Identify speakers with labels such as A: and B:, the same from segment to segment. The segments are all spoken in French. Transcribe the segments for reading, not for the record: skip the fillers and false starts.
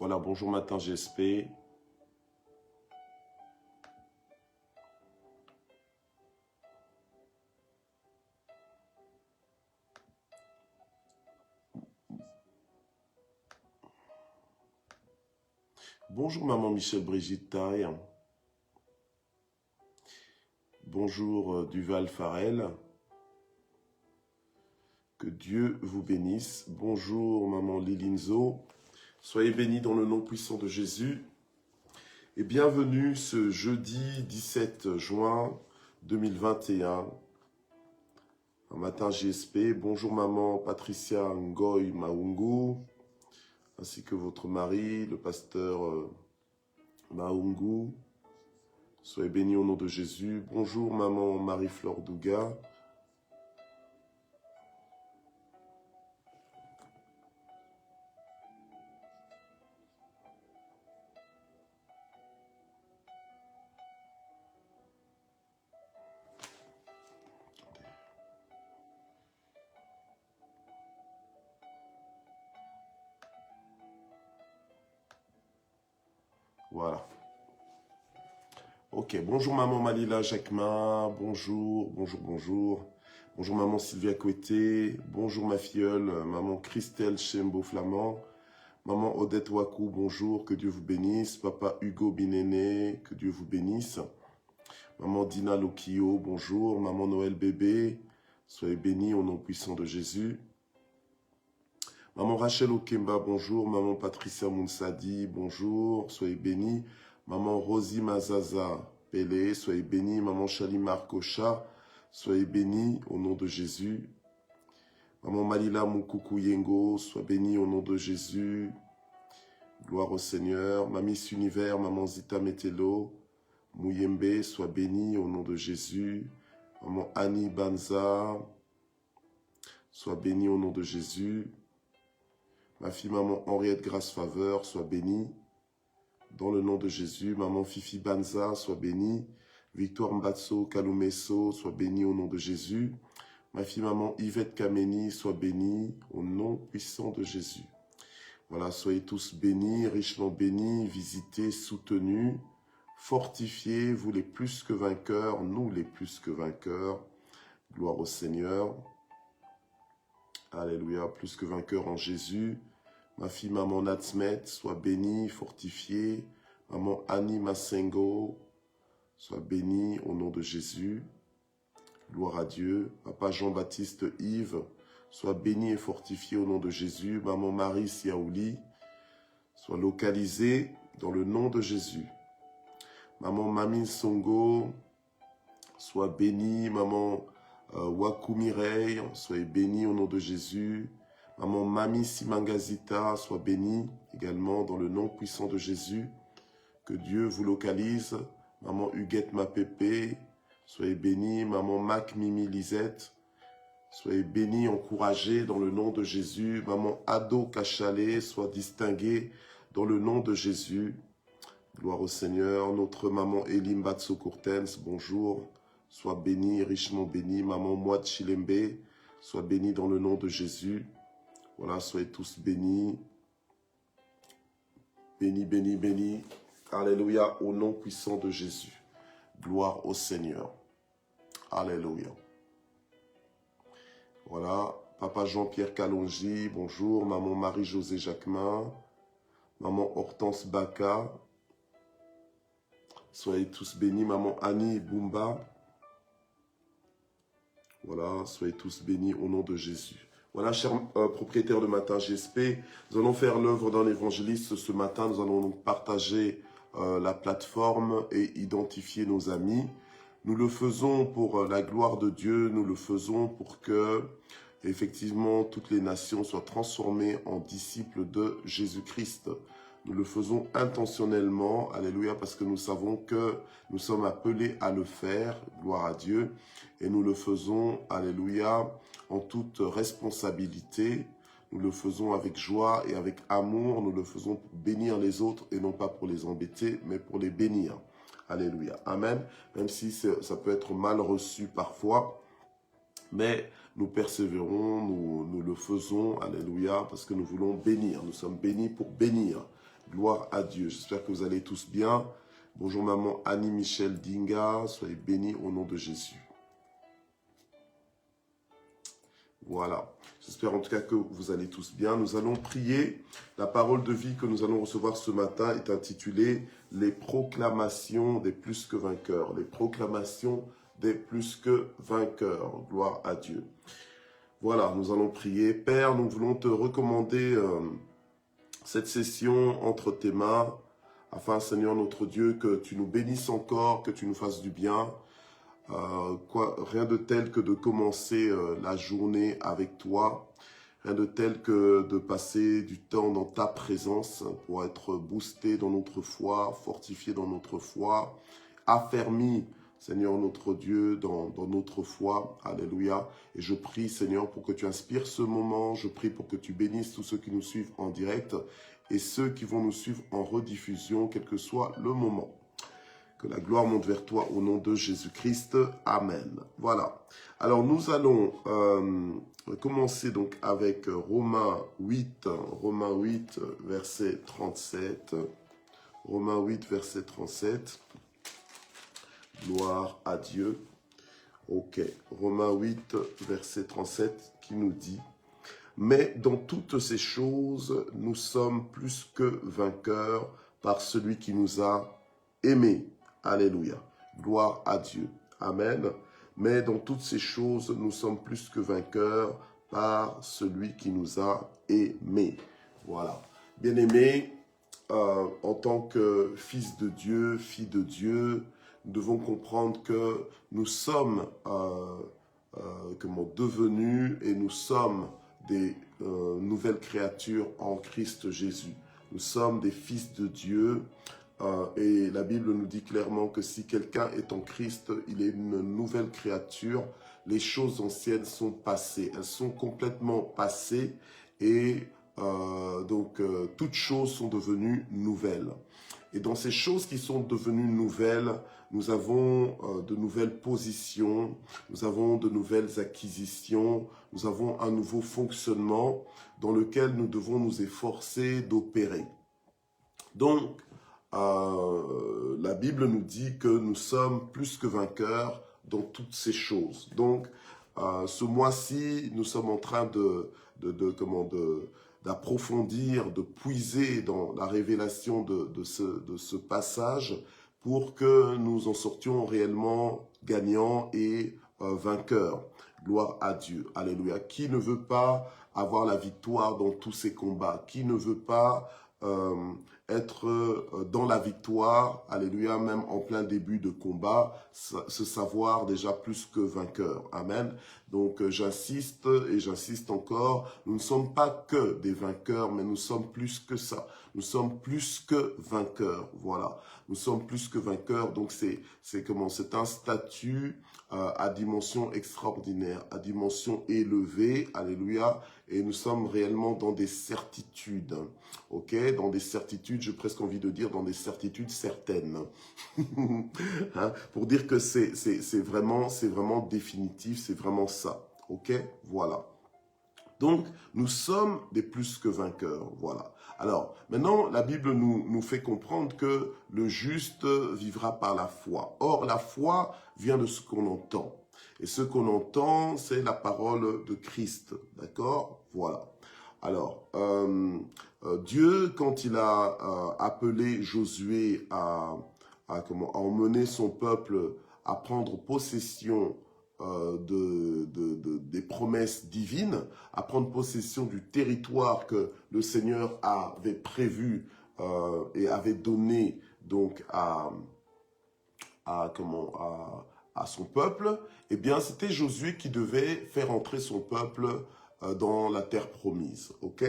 A: Voilà, bonjour matin GSP. Bonjour maman Michel Brigitte Taille. Bonjour Duval Farel. Que Dieu vous bénisse. Bonjour maman Lilinzo. Soyez bénis dans le nom puissant de Jésus. Et bienvenue ce jeudi 17 juin 2021. Un matin GSP. Bonjour maman Patricia Ngoy Maungu. Ainsi que votre mari, le pasteur Maungu. Soyez bénis au nom de Jésus. Bonjour maman Marie-Flore Douga. Voilà. Ok, bonjour maman Malila Jacquemin, bonjour. Bonjour maman Sylvia Coueté, bonjour ma filleule, maman Christelle Chembo Flamand, maman Odette Wakou, bonjour, que Dieu vous bénisse, papa Hugo Binéné, que Dieu vous bénisse, maman Dina Lokio, bonjour, maman Noël Bébé, soyez bénis au nom puissant de Jésus. Maman Rachel Okemba, bonjour, maman Patricia Mounsadi, bonjour, soyez bénis. Maman Rosie Mazaza Pelé, soyez bénis. Maman Chalimar Kocha, soyez bénis au nom de Jésus. Maman Malila Moukoukou Yengo, sois bénie au nom de Jésus. Gloire au Seigneur. Mamis Univers, maman Zita Metelo, Mouyembe, sois bénie au nom de Jésus. Maman Annie Banza, sois bénie au nom de Jésus. Ma fille maman Henriette Grace Faveur, sois bénie. Dans le nom de Jésus, maman Fifi Banza, sois bénie. Victoire Mbatso Kalumeso, sois bénie au nom de Jésus. Ma fille maman Yvette Kameni, sois bénie au nom puissant de Jésus. Voilà, soyez tous bénis, richement bénis, visités, soutenus, fortifiés, vous les plus que vainqueurs, nous les plus que vainqueurs. Gloire au Seigneur. Alléluia, plus que vainqueurs en Jésus. Ma fille maman Natsmet, sois bénie, fortifiée. Maman Annie Massengo, sois bénie au nom de Jésus. Gloire à Dieu. Papa Jean-Baptiste Yves, sois béni et fortifié au nom de Jésus. Maman Marie Siaouli, sois localisée dans le nom de Jésus. Maman Mamine Songo, sois bénie. Maman Waku Mireille, soyez bénie au nom de Jésus. Maman Mami Simangazita, sois bénie également dans le nom puissant de Jésus. Que Dieu vous localise. Maman Huguette Mapépé, soyez bénie. Maman Mac Mimi Lisette, soyez bénie, encouragée dans le nom de Jésus. Maman Ado Kachalé, sois distinguée dans le nom de Jésus. Gloire au Seigneur. Notre maman Elim Batso Courtens, bonjour. Sois bénie, richement bénie. Maman Mouad Chilembe, sois bénie dans le nom de Jésus. Voilà, soyez tous bénis. Bénis, bénis, bénis. Alléluia, au nom puissant de Jésus. Gloire au Seigneur. Alléluia. Voilà, papa Jean-Pierre Kalonji, bonjour. Maman Marie-Josée Jacquemin. Maman Hortense Baka. Soyez tous bénis. Maman Annie Boumba. Voilà, soyez tous bénis au nom de Jésus. Voilà, chers propriétaires de Matin GSP, nous allons faire l'œuvre d'un évangéliste ce matin. Nous allons donc partager la plateforme et identifier nos amis. Nous le faisons pour la gloire de Dieu, nous le faisons pour que, effectivement, toutes les nations soient transformées en disciples de Jésus-Christ. Nous le faisons intentionnellement, alléluia, parce que nous savons que nous sommes appelés à le faire, gloire à Dieu, et nous le faisons, alléluia, en toute responsabilité. Nous le faisons avec joie et avec amour, nous le faisons pour bénir les autres et non pas pour les embêter, mais pour les bénir. Alléluia, amen, même si ça peut être mal reçu parfois, mais nous persévérons, nous le faisons, alléluia, parce que nous voulons bénir, nous sommes bénis pour bénir. Gloire à Dieu. J'espère que vous allez tous bien. Bonjour maman Annie-Michel Dinga. Soyez bénis au nom de Jésus. Voilà. J'espère en tout cas que vous allez tous bien. Nous allons prier. La parole de vie que nous allons recevoir ce matin est intitulée « Les proclamations des plus que vainqueurs ». Les proclamations des plus que vainqueurs. Gloire à Dieu. Voilà, nous allons prier. Père, nous voulons te recommander cette session entre tes mains, afin, Seigneur notre Dieu, que tu nous bénisses encore, que tu nous fasses du bien. Rien de tel que de commencer la journée avec toi, rien de tel que de passer du temps dans ta présence pour être boosté dans notre foi, fortifié dans notre foi, affermi, Seigneur notre Dieu, dans notre foi. Alléluia. Et je prie, Seigneur, pour que tu inspires ce moment. Je prie pour que tu bénisses tous ceux qui nous suivent en direct et ceux qui vont nous suivre en rediffusion, quel que soit le moment. Que la gloire monte vers toi au nom de Jésus-Christ. Amen. Voilà. Alors nous allons commencer donc avec Romains 8, verset 37. Romains 8, verset 37. Gloire à Dieu. Ok. Romains 8, verset 37 qui nous dit « Mais dans toutes ces choses, nous sommes plus que vainqueurs par celui qui nous a aimés. » Alléluia. Gloire à Dieu. Amen. Mais dans toutes ces choses, nous sommes plus que vainqueurs par celui qui nous a aimés. Voilà. Bien-aimés, en tant que fils de Dieu, fille de Dieu, nous devons comprendre que nous sommes devenus et nous sommes des nouvelles créatures en Christ Jésus. Nous sommes des fils de Dieu. Et la Bible nous dit clairement que si quelqu'un est en Christ, il est une nouvelle créature. Les choses anciennes sont passées. Elles sont complètement passées et toutes choses sont devenues nouvelles. Et dans ces choses qui sont devenues nouvelles, nous avons de nouvelles positions, nous avons de nouvelles acquisitions, nous avons un nouveau fonctionnement dans lequel nous devons nous efforcer d'opérer. Donc, la Bible nous dit que nous sommes plus que vainqueurs dans toutes ces choses. Donc, ce mois-ci, nous sommes en train d'approfondir, de puiser dans la révélation de ce passage pour que nous en sortions réellement gagnants et vainqueurs. Gloire à Dieu. Alléluia. Qui ne veut pas avoir la victoire dans tous ces combats? Qui ne veut pas être dans la victoire, alléluia, même en plein début de combat, se savoir déjà plus que vainqueur. Amen. Donc j'insiste et j'insiste encore, nous ne sommes pas que des vainqueurs, mais nous sommes plus que ça. Nous sommes plus que vainqueurs, voilà. Nous sommes plus que vainqueurs, donc c'est un statut à dimension extraordinaire, à dimension élevée, alléluia, et nous sommes réellement dans des certitudes, ok, dans des certitudes, j'ai presque envie de dire dans des certitudes certaines, hein? Pour dire que c'est vraiment définitif, c'est vraiment ça, ok, voilà. Donc, nous sommes des plus que vainqueurs, voilà. Alors, maintenant, la Bible nous fait comprendre que le juste vivra par la foi. Or, la foi vient de ce qu'on entend. Et ce qu'on entend, c'est la parole de Christ, d'accord? Voilà. Alors, Dieu, quand il a appelé Josué à emmener son peuple à prendre possession des promesses divines, à prendre possession du territoire que le Seigneur avait prévu et avait donné donc à son peuple, eh bien c'était Josué qui devait faire entrer son peuple dans la terre promise, ok?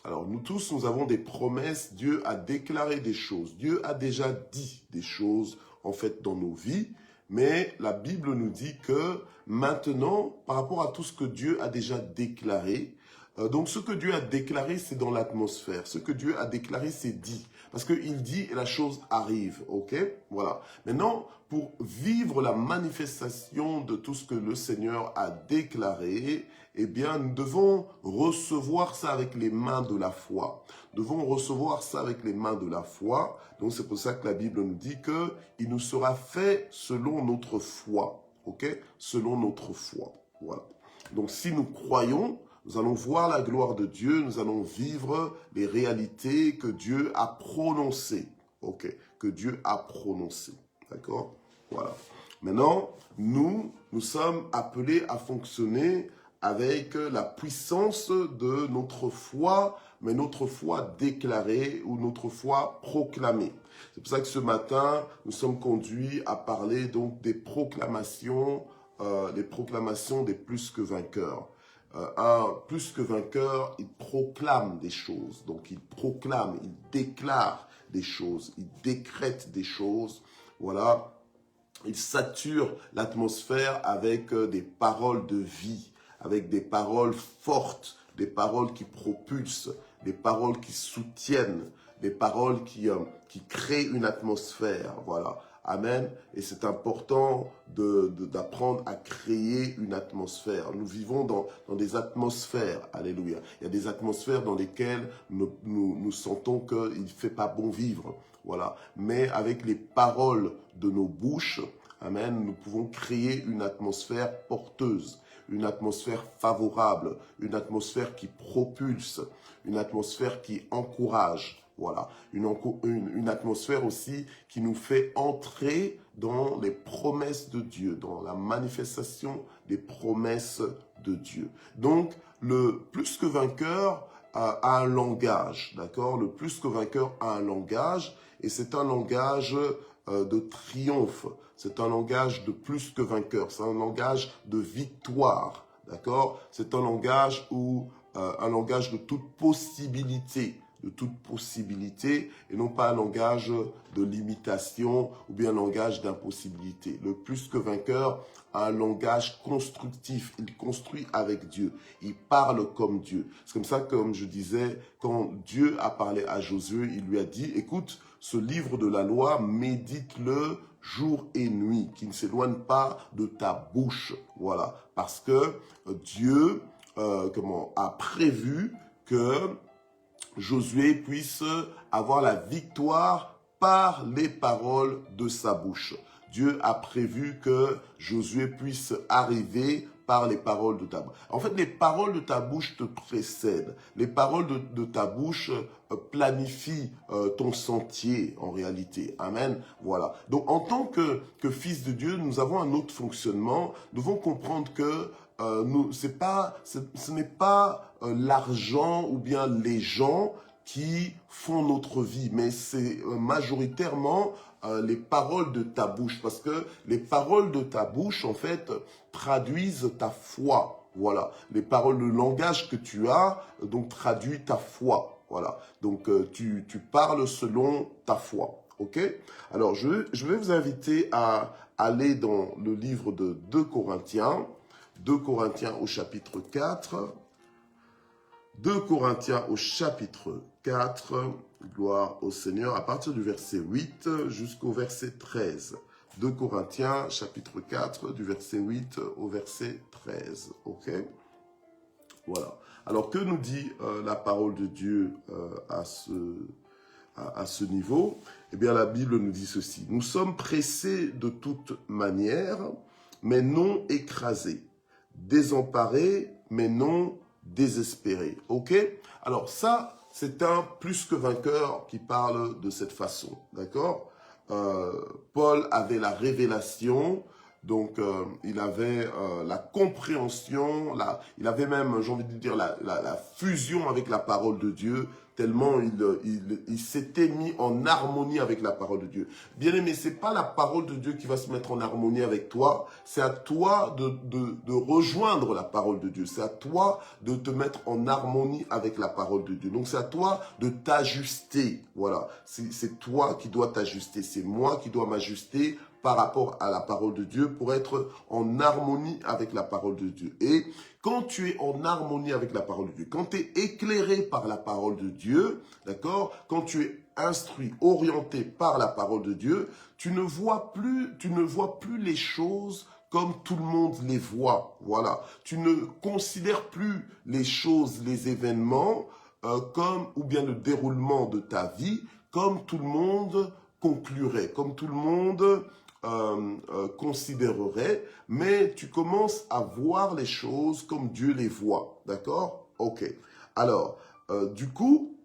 A: Alors nous tous, nous avons des promesses, Dieu a déclaré des choses, Dieu a déjà dit des choses en fait dans nos vies, mais la Bible nous dit que maintenant, par rapport à tout ce que Dieu a déjà déclaré, Donc ce que Dieu a déclaré, c'est dans l'atmosphère. Ce que Dieu a déclaré, c'est dit. Parce qu'il dit et la chose arrive, ok? Voilà. Maintenant, pour vivre la manifestation de tout ce que le Seigneur a déclaré, eh bien, nous devons recevoir ça avec les mains de la foi. Nous devons recevoir ça avec les mains de la foi. Donc c'est pour ça que la Bible nous dit qu'il nous sera fait selon notre foi, ok? Selon notre foi, voilà. Donc si nous croyons, nous allons voir la gloire de Dieu, nous allons vivre les réalités que Dieu a prononcées. Ok, que Dieu a prononcées. D'accord? Voilà. Maintenant, nous sommes appelés à fonctionner avec la puissance de notre foi, mais notre foi déclarée ou notre foi proclamée. C'est pour ça que ce matin, nous sommes conduits à parler donc des proclamations des plus que vainqueurs. Un plus que vainqueur, il proclame des choses. Donc il proclame, il déclare des choses, il décrète des choses. Voilà, il sature l'atmosphère avec des paroles de vie, avec des paroles fortes, des paroles qui propulsent, des paroles qui soutiennent, des paroles qui créent une atmosphère. Voilà. Amen. Et c'est important d'apprendre à créer une atmosphère. Nous vivons dans des atmosphères. Alléluia. Il y a des atmosphères dans lesquelles nous sentons qu'il ne fait pas bon vivre. Voilà. Mais avec les paroles de nos bouches, amen, nous pouvons créer une atmosphère porteuse, une atmosphère favorable, une atmosphère qui propulse, une atmosphère qui encourage. Voilà, une atmosphère aussi qui nous fait entrer dans les promesses de Dieu, dans la manifestation des promesses de Dieu. Donc, le plus que vainqueur a un langage, d'accord? Le plus que vainqueur a un langage, et c'est un langage de triomphe, c'est un langage de plus que vainqueur, c'est un langage de victoire, d'accord? C'est un langage un langage de toute possibilité, et non pas un langage de limitation ou bien un langage d'impossibilité. Le plus que vainqueur a un langage constructif, il construit avec Dieu, il parle comme Dieu. C'est comme ça, comme je disais, quand Dieu a parlé à Josué, il lui a dit, écoute, ce livre de la loi, médite-le jour et nuit, qu'il ne s'éloigne pas de ta bouche. Voilà, parce que Dieu a prévu que Josué puisse avoir la victoire par les paroles de sa bouche. Dieu a prévu que Josué puisse arriver par les paroles de ta bouche. En fait, les paroles de ta bouche te précèdent. Les paroles de ta bouche planifient ton sentier en réalité. Amen. Voilà. Donc, en tant que fils de Dieu, nous avons un autre fonctionnement. Nous devons comprendre que ce n'est pas l'argent ou bien les gens qui font notre vie, mais c'est majoritairement les paroles de ta bouche, parce que les paroles de ta bouche, en fait, traduisent ta foi. Voilà, les paroles, le langage que tu as, donc traduit ta foi. Voilà, donc tu parles selon ta foi. Ok? Alors, je vais vous inviter à aller dans le livre de 2 Corinthiens. 2 Corinthiens au chapitre 4. 2 Corinthiens au chapitre 4. Gloire au Seigneur. À partir du verset 8 jusqu'au verset 13. 2 Corinthiens chapitre 4 du verset 8 au verset 13. Ok? Voilà. Alors que nous dit la parole de Dieu à ce niveau? Eh bien la Bible nous dit ceci. Nous sommes pressés de toute manière, mais non écrasés. Désemparés, mais non désespérés. Ok? Alors ça, c'est un plus que vainqueur qui parle de cette façon. D'accord? Paul avait la révélation, donc il avait la compréhension, il avait même, j'ai envie de dire, la fusion avec la parole de Dieu, tellement il s'était mis en harmonie avec la parole de Dieu. Bien aimé, ce n'est pas la parole de Dieu qui va se mettre en harmonie avec toi, c'est à toi de rejoindre la parole de Dieu, c'est à toi de te mettre en harmonie avec la parole de Dieu. Donc c'est à toi de t'ajuster, voilà, c'est toi qui dois t'ajuster, c'est moi qui dois m'ajuster par rapport à la parole de Dieu, pour être en harmonie avec la parole de Dieu. Et quand tu es en harmonie avec la parole de Dieu, quand tu es éclairé par la parole de Dieu, d'accord, quand tu es instruit, orienté par la parole de Dieu, tu ne vois plus les choses comme tout le monde les voit. Voilà. Tu ne considères plus les choses, les événements, comme, ou bien le déroulement de ta vie, comme tout le monde conclurait, comme tout le monde considérerait, mais tu commences à voir les choses comme Dieu les voit. D'accord? Ok. Alors, du coup,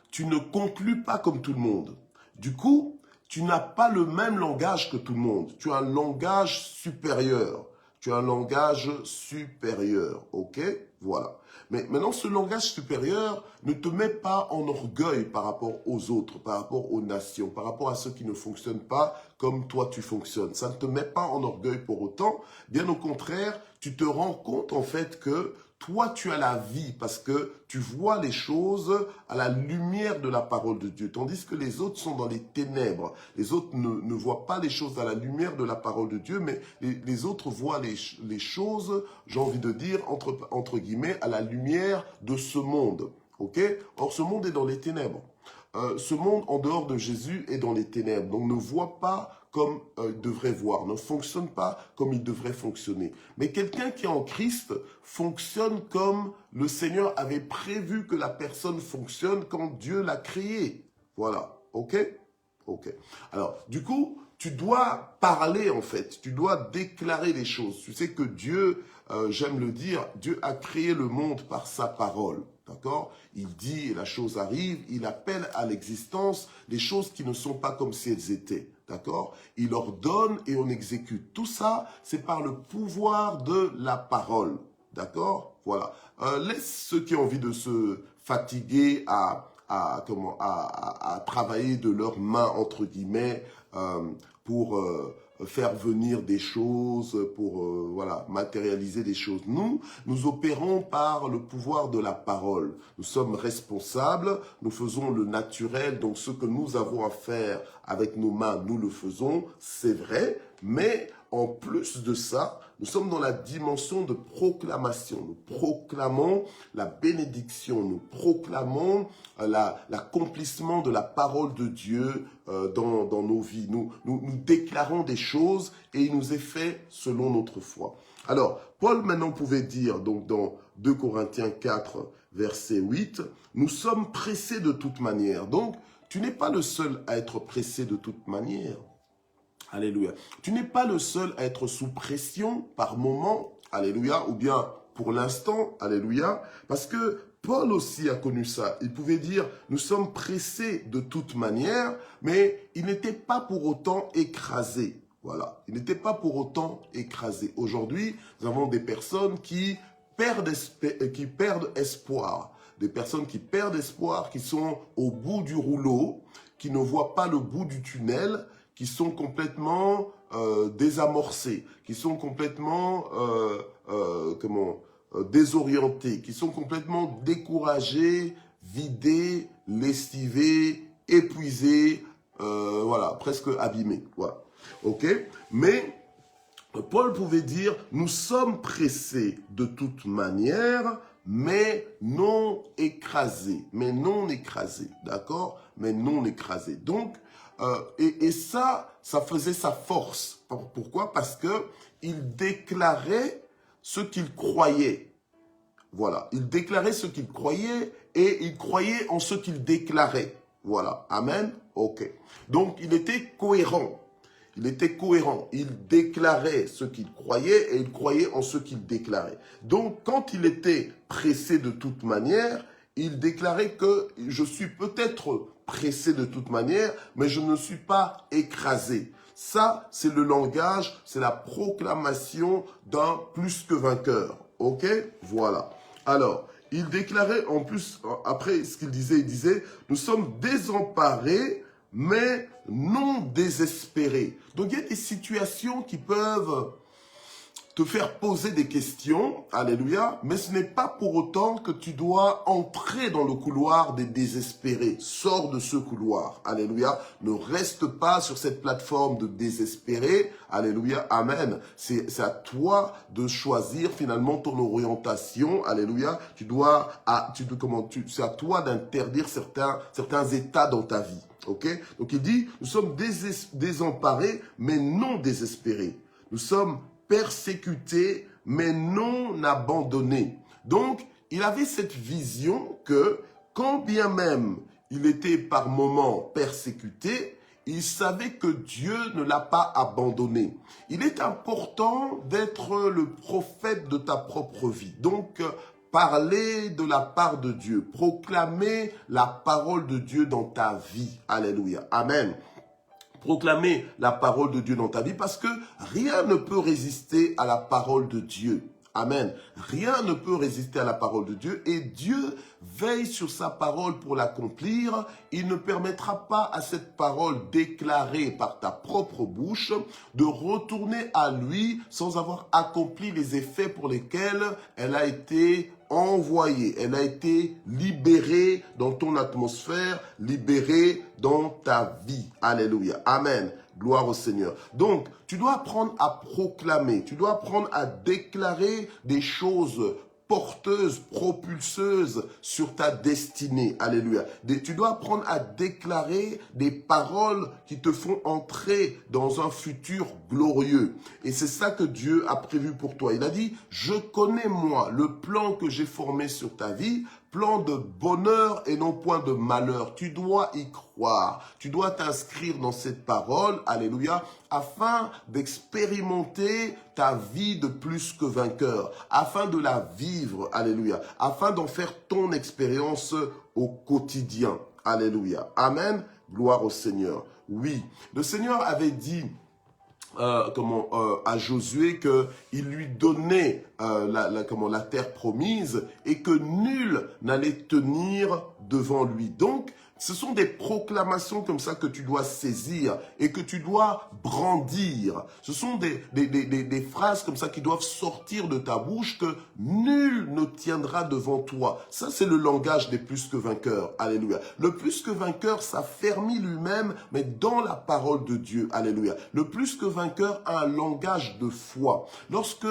A: tu ne conclus pas comme tout le monde. Du coup, tu n'as pas le même langage que tout le monde. Tu as un langage supérieur. Tu as un langage supérieur, ok? Voilà. Mais maintenant, ce langage supérieur ne te met pas en orgueil par rapport aux autres, par rapport aux nations, par rapport à ceux qui ne fonctionnent pas comme toi tu fonctionnes. Ça ne te met pas en orgueil pour autant. Bien au contraire, tu te rends compte en fait que toi, tu as la vie parce que tu vois les choses à la lumière de la parole de Dieu. Tandis que les autres sont dans les ténèbres. Les autres ne voient pas les choses à la lumière de la parole de Dieu, mais les autres voient les choses, j'ai envie de dire, entre guillemets, à la lumière de ce monde. Okay? Or, ce monde est dans les ténèbres. Ce monde, en dehors de Jésus, est dans les ténèbres. Donc, ne voit pas comme il devrait voir, ne fonctionne pas comme il devrait fonctionner. Mais quelqu'un qui est en Christ fonctionne comme le Seigneur avait prévu que la personne fonctionne quand Dieu l'a créé. Voilà, ok? Ok. Alors, du coup, tu dois parler en fait, tu dois déclarer les choses. Tu sais que Dieu, j'aime le dire, Dieu a créé le monde par sa parole. D'accord? Il dit et la chose arrive, il appelle à l'existence des choses qui ne sont pas comme si elles étaient. D'accord? Il ordonne et on exécute. Tout ça, c'est par le pouvoir de la parole. D'accord? Voilà. Laisse ceux qui ont envie de se fatiguer à travailler de leurs mains, entre guillemets, pour faire venir des choses, pour voilà, matérialiser des choses. Nous opérons par le pouvoir de la parole. Nous sommes responsables, nous faisons le naturel, donc ce que nous avons à faire avec nos mains, nous le faisons, c'est vrai, mais en plus de ça, nous sommes dans la dimension de proclamation. Nous proclamons la bénédiction, nous proclamons l'accomplissement de la parole de Dieu dans nos vies. Nous déclarons des choses et il nous est fait selon notre foi. Alors, Paul maintenant pouvait dire, donc dans 2 Corinthiens 4, verset 8, « Nous sommes pressés de toute manière. » Donc, tu n'es pas le seul à être pressé de toute manière. Alléluia. Tu n'es pas le seul à être sous pression par moment, alléluia, ou bien pour l'instant, alléluia, parce que Paul aussi a connu ça. Il pouvait dire, nous sommes pressés de toute manière, mais il n'était pas pour autant écrasé. Voilà, il n'était pas pour autant écrasé. Aujourd'hui, nous avons des personnes qui perdent espoir, des personnes qui perdent espoir, qui sont au bout du rouleau, qui ne voient pas le bout du tunnel, qui sont complètement désamorcés, qui sont complètement désorientés, qui sont complètement découragés, vidés, lessivés, épuisés, voilà, presque abîmés. Voilà. Ok? Mais Paul pouvait dire, nous sommes pressés de toute manière, mais non écrasés. Mais non écrasés, d'accord? Mais non écrasés. Donc, et ça faisait sa force. Pourquoi? Parce que il déclarait ce qu'il croyait. Voilà, il déclarait ce qu'il croyait et il croyait en ce qu'il déclarait. Voilà, amen. Ok. Donc il était cohérent. Il était cohérent. Il déclarait ce qu'il croyait et il croyait en ce qu'il déclarait. Donc quand il était pressé de toute manière, il déclarait que je suis peut-être pressé de toute manière, mais je ne suis pas écrasé. Ça, c'est le langage, c'est la proclamation d'un plus que vainqueur. Ok? Voilà. Alors, il déclarait en plus, après ce qu'il disait, il disait, nous sommes désemparés, mais non désespérés. Donc, il y a des situations qui peuvent te faire poser des questions, alléluia, mais ce n'est pas pour autant que tu dois entrer dans le couloir des désespérés. Sors de ce couloir, alléluia. Ne reste pas sur cette plateforme de désespérés, alléluia, amen. C'est à toi de choisir finalement ton orientation, alléluia. C'est à toi d'interdire certains états dans ta vie, ok? Donc il dit, nous sommes désemparés, mais non désespérés. Nous sommes persécutés, mais non abandonnés. Donc, il avait cette vision que, quand bien même il était par moments persécuté, il savait que Dieu ne l'a pas abandonné. Il est important d'être le prophète de ta propre vie. Donc, parler de la part de Dieu, proclamer la parole de Dieu dans ta vie. Alléluia. Amen. Proclamer la parole de Dieu dans ta vie parce que rien ne peut résister à la parole de Dieu. Amen. Rien ne peut résister à la parole de Dieu et Dieu veille sur sa parole pour l'accomplir. Il ne permettra pas à cette parole déclarée par ta propre bouche de retourner à lui sans avoir accompli les effets pour lesquels elle a été envoyée. Elle a été libérée dans ton atmosphère, libérée dans ta vie. Alléluia. Amen. Gloire au Seigneur. Donc, tu dois apprendre à proclamer, tu dois apprendre à déclarer des choses porteuse, propulseuse sur ta destinée. Alléluia. Tu dois apprendre à déclarer des paroles qui te font entrer dans un futur glorieux. Et c'est ça que Dieu a prévu pour toi. Il a dit, je connais moi le plan que j'ai formé sur ta vie, plan de bonheur et non point de malheur. Tu dois y croire. Tu dois t'inscrire dans cette parole, alléluia, afin d'expérimenter ta vie de plus que vainqueur, afin de la vivre, alléluia, afin d'en faire ton expérience au quotidien, alléluia. Amen, gloire au Seigneur. Oui, le Seigneur avait dit à Josué qu'il lui donnait la terre promise et que nul n'allait tenir devant lui. Donc, ce sont des proclamations comme ça que tu dois saisir et que tu dois brandir. Ce sont des phrases comme ça qui doivent sortir de ta bouche que nul ne tiendra devant toi. Ça, c'est le langage des plus que vainqueurs. Alléluia. Le plus que vainqueur s'affermit lui-même, mais dans la parole de Dieu. Alléluia. Le plus que vainqueur a un langage de foi. Lorsque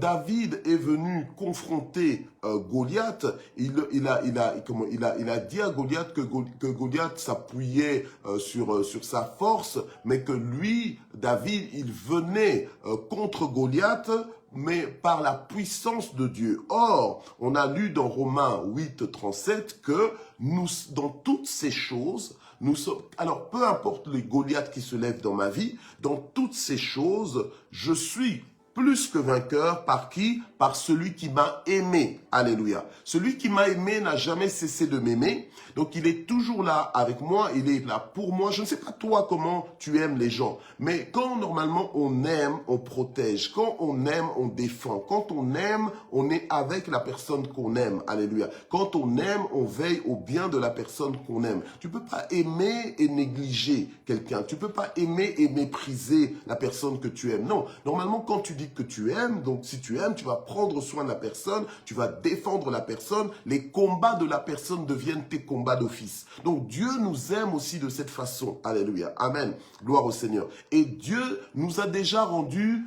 A: David est venu confronter Goliath, il a dit à Goliath que Goliath s'appuyait sur sa force, mais que lui, David, il venait contre Goliath, mais par la puissance de Dieu. Or, on a lu dans Romains 8, 37 que nous, dans toutes ces choses, nous sommes, alors peu importe les Goliaths qui se lèvent dans ma vie, dans toutes ces choses, je suis plus que vainqueur par qui? Par celui qui m'a aimé. Alléluia. Celui qui m'a aimé n'a jamais cessé de m'aimer. Donc, il est toujours là avec moi. Il est là pour moi. Je ne sais pas toi comment tu aimes les gens. Mais quand normalement on aime, on protège. Quand on aime, on défend. Quand on aime, on est avec la personne qu'on aime. Alléluia. Quand on aime, on veille au bien de la personne qu'on aime. Tu peux pas aimer et négliger quelqu'un. Tu peux pas aimer et mépriser la personne que tu aimes. Non. Normalement, quand tu dis que tu aimes, donc si tu aimes, tu vas prendre soin de la personne, tu vas défendre la personne, les combats de la personne deviennent tes combats d'office. Donc Dieu nous aime aussi de cette façon. Alléluia. Amen. Gloire au Seigneur. Et Dieu nous a déjà rendus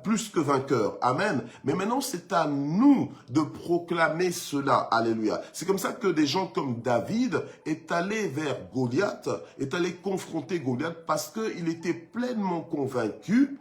A: plus que vainqueurs. Amen. Mais maintenant, c'est à nous de proclamer cela. Alléluia. C'est comme ça que des gens comme David est allé vers Goliath, est allé confronter Goliath parce qu'il était pleinement convaincu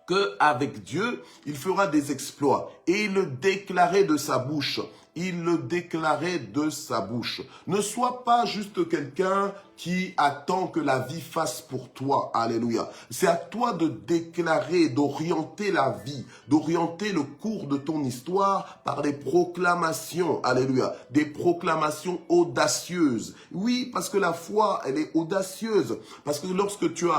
A: qu'avec Dieu, il fera des exploits. Et il le déclarait de sa bouche. Il le déclarait de sa bouche. Ne sois pas juste quelqu'un qui attend que la vie fasse pour toi. Alléluia. C'est à toi de déclarer, d'orienter la vie, d'orienter le cours de ton histoire par des proclamations. Alléluia. Des proclamations audacieuses. Oui, parce que la foi, elle est audacieuse. Parce que lorsque tu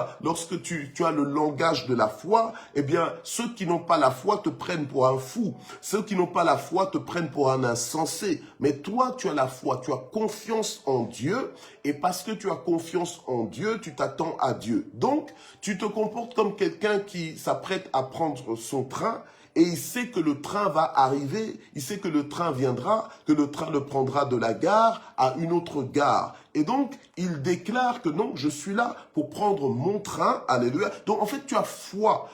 A: as le langage de la foi, eh bien, ceux qui n'ont pas la foi te prennent pour un fou. Ceux qui n'ont pas la foi te prennent pour un insolite. insensé. Mais toi, tu as la foi, tu as confiance en Dieu. Et parce que tu as confiance en Dieu, tu t'attends à Dieu. Donc, tu te comportes comme quelqu'un qui s'apprête à prendre son train. Et il sait que le train va arriver, il sait que le train viendra, que le train le prendra de la gare à une autre gare. Et donc, il déclare que non, je suis là pour prendre mon train, alléluia. Donc, en fait, tu as foi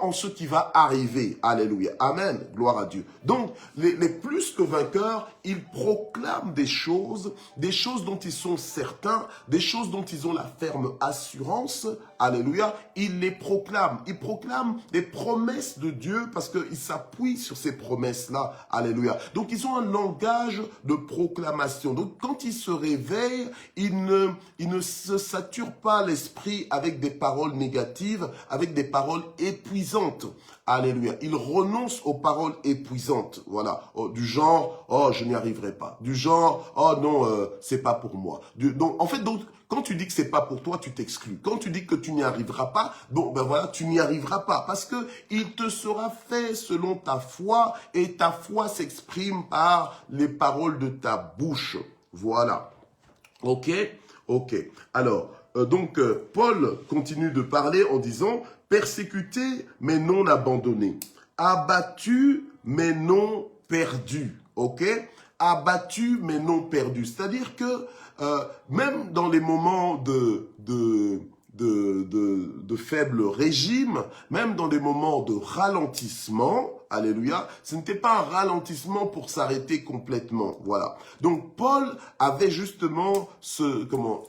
A: en ce qui va arriver, alléluia. Amen, gloire à Dieu. Donc, les plus que vainqueurs, ils proclament des choses dont ils sont certains, des choses dont ils ont la ferme assurance, alléluia. Ils les proclament, ils proclament des promesses de Dieu parce qu'ils s'appuient sur ces promesses-là, alléluia. Donc, ils ont un langage de proclamation. Donc, quand ils se réveillent, ils ne se saturent pas l'esprit avec des paroles négatives, avec des paroles épuisantes. Alléluia. Ils renoncent aux paroles épuisantes. Voilà. Du genre, oh, je n'y arriverai pas. Du genre, oh non, c'est pas pour moi. Donc, en fait, quand tu dis que c'est pas pour toi, tu t'exclus. Quand tu dis que tu n'y arriveras pas, bon, ben voilà, tu n'y arriveras pas. Parce que il te sera fait selon ta foi et ta foi s'exprime par les paroles de ta bouche. Voilà. Ok. Alors, Paul continue de parler en disant, persécuté mais non abandonné, abattu mais non perdu. Ok. Abattu mais non perdu. C'est-à-dire que même dans les moments de faible régime, même dans des moments de ralentissement, alléluia, ce n'était pas un ralentissement pour s'arrêter complètement, voilà. Donc Paul avait justement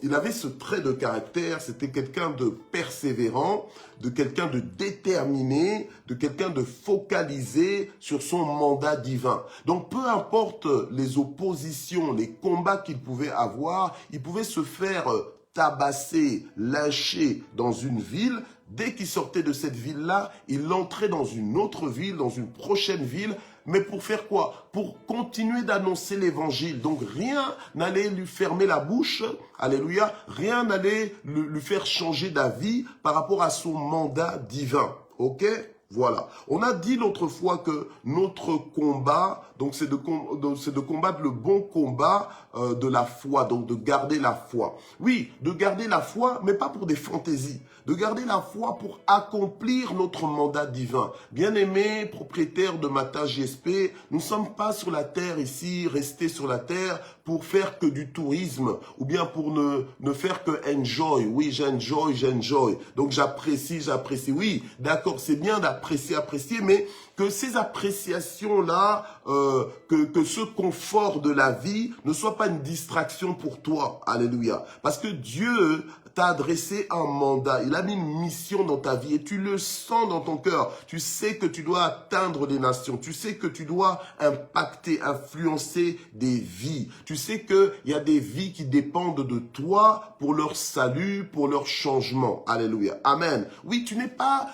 A: il avait ce trait de caractère, c'était quelqu'un de persévérant, de quelqu'un de déterminé, de quelqu'un de focalisé sur son mandat divin. Donc peu importe les oppositions, les combats qu'il pouvait avoir, il pouvait se faire tabasser, lyncher dans une ville. Dès qu'il sortait de cette ville-là, il entrait dans une autre ville, dans une prochaine ville. Mais pour faire quoi? Pour continuer d'annoncer l'évangile. Donc rien n'allait lui fermer la bouche, alléluia, rien n'allait lui faire changer d'avis par rapport à son mandat divin. Ok? Voilà. On a dit l'autre fois que notre combat, donc c'est de combattre le bon combat de la foi, donc de garder la foi. Oui, de garder la foi, mais pas pour des fantaisies. De garder la foi pour accomplir notre mandat divin. Bien-aimés, propriétaires de Matin JSP, nous ne sommes pas sur la terre ici, restés sur la terre pour faire que du tourisme ou bien pour ne faire que enjoy. Oui, j'enjoy. Donc j'apprécie. Oui, d'accord, c'est bien apprécier, mais que ces appréciations-là, que ce confort de la vie ne soit pas une distraction pour toi. Alléluia. Parce que Dieu t'a adressé un mandat, il a mis une mission dans ta vie et tu le sens dans ton cœur. Tu sais que tu dois atteindre les nations, tu sais que tu dois impacter, influencer des vies. Tu sais qu'il y a des vies qui dépendent de toi pour leur salut, pour leur changement. Alléluia. Amen. Oui, tu n'es pas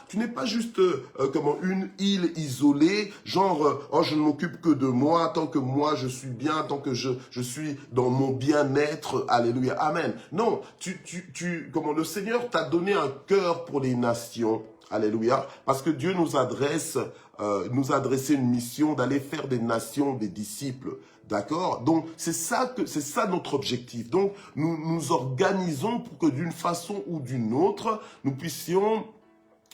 A: juste une île isolée, genre oh je ne m'occupe que de moi, tant que moi je suis bien, tant que je suis dans mon bien-être. Alléluia. Amen. Non, le Seigneur t'a donné un cœur pour les nations. Alléluia. Parce que Dieu nous a adressé une mission d'aller faire des nations des disciples. D'accord? Donc, c'est ça notre objectif. Donc, nous nous organisons pour que d'une façon ou d'une autre, nous puissions